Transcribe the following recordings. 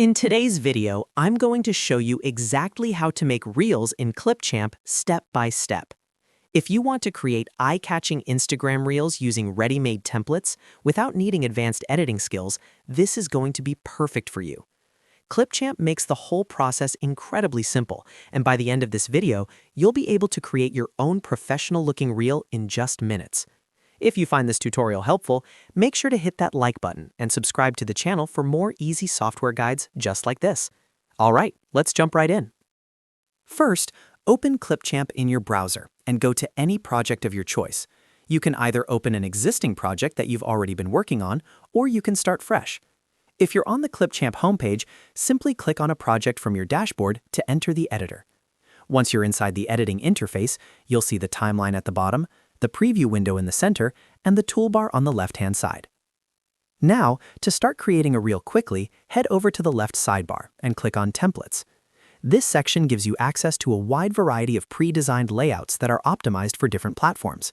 In today's video, I'm going to show you exactly how to make Reels in Clipchamp step by step. If you want to create eye-catching Instagram Reels using ready-made templates without needing advanced editing skills, this is going to be perfect for you. Clipchamp makes the whole process incredibly simple, and by the end of this video, you'll be able to create your own professional-looking reel in just minutes. If you find this tutorial helpful, make sure to hit that like button and subscribe to the channel for more easy software guides just like this. All right, let's jump right in. First, open Clipchamp in your browser and go to any project of your choice. You can either open an existing project that you've already been working on, or you can start fresh. If you're on the Clipchamp homepage, simply click on a project from your dashboard to enter the editor. Once you're inside the editing interface, you'll see the timeline at the bottom, the preview window in the center, and the toolbar on the left-hand side. Now, to start creating a reel quickly, head over to the left sidebar and click on Templates. This section gives you access to a wide variety of pre-designed layouts that are optimized for different platforms.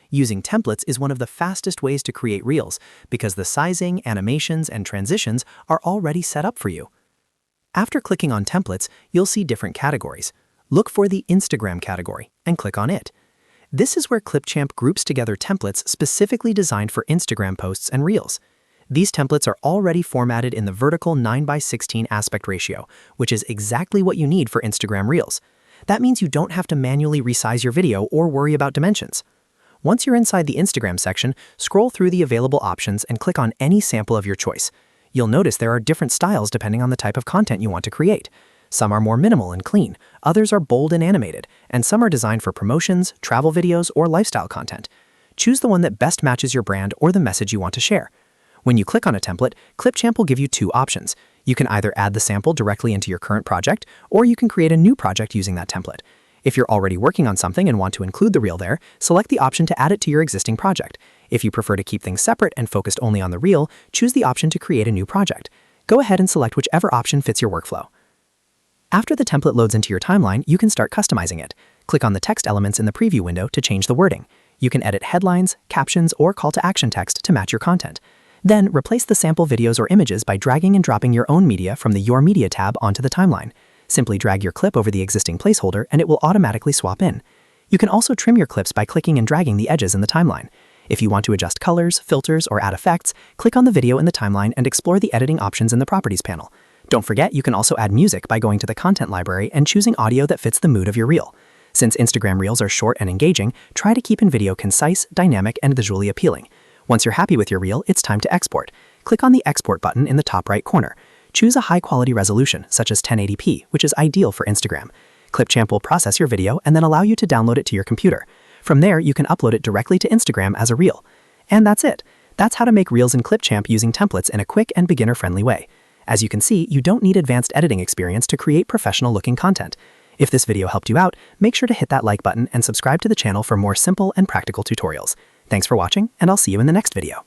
Using templates is one of the fastest ways to create reels because the sizing, animations, and transitions are already set up for you. After clicking on Templates, you'll see different categories. Look for the Instagram category and click on it. This is where Clipchamp groups together templates specifically designed for Instagram posts and Reels. These templates are already formatted in the vertical 9:16 aspect ratio, which is exactly what you need for Instagram Reels. That means you don't have to manually resize your video or worry about dimensions. Once you're inside the Instagram section, scroll through the available options and click on any sample of your choice. You'll notice there are different styles depending on the type of content you want to create. Some are more minimal and clean, others are bold and animated, and some are designed for promotions, travel videos, or lifestyle content. Choose the one that best matches your brand or the message you want to share. When you click on a template, Clipchamp will give you two options. You can either add the sample directly into your current project, or you can create a new project using that template. If you're already working on something and want to include the reel there, select the option to add it to your existing project. If you prefer to keep things separate and focused only on the reel, choose the option to create a new project. Go ahead and select whichever option fits your workflow. After the template loads into your timeline, you can start customizing it. Click on the text elements in the preview window to change the wording. You can edit headlines, captions, or call to action text to match your content. Then, replace the sample videos or images by dragging and dropping your own media from the Your Media tab onto the timeline. Simply drag your clip over the existing placeholder and it will automatically swap in. You can also trim your clips by clicking and dragging the edges in the timeline. If you want to adjust colors, filters, or add effects, click on the video in the timeline and explore the editing options in the Properties panel. Don't forget, you can also add music by going to the content library and choosing audio that fits the mood of your reel. Since Instagram Reels are short and engaging, try to keep in video concise, dynamic, and visually appealing. Once you're happy with your reel, it's time to export. Click on the Export button in the top right corner. Choose a high-quality resolution, such as 1080p, which is ideal for Instagram. Clipchamp will process your video and then allow you to download it to your computer. From there, you can upload it directly to Instagram as a reel. And that's it. That's how to make reels in Clipchamp using templates in a quick and beginner-friendly way. As you can see, you don't need advanced editing experience to create professional-looking content. If this video helped you out, make sure to hit that like button and subscribe to the channel for more simple and practical tutorials. Thanks for watching, and I'll see you in the next video.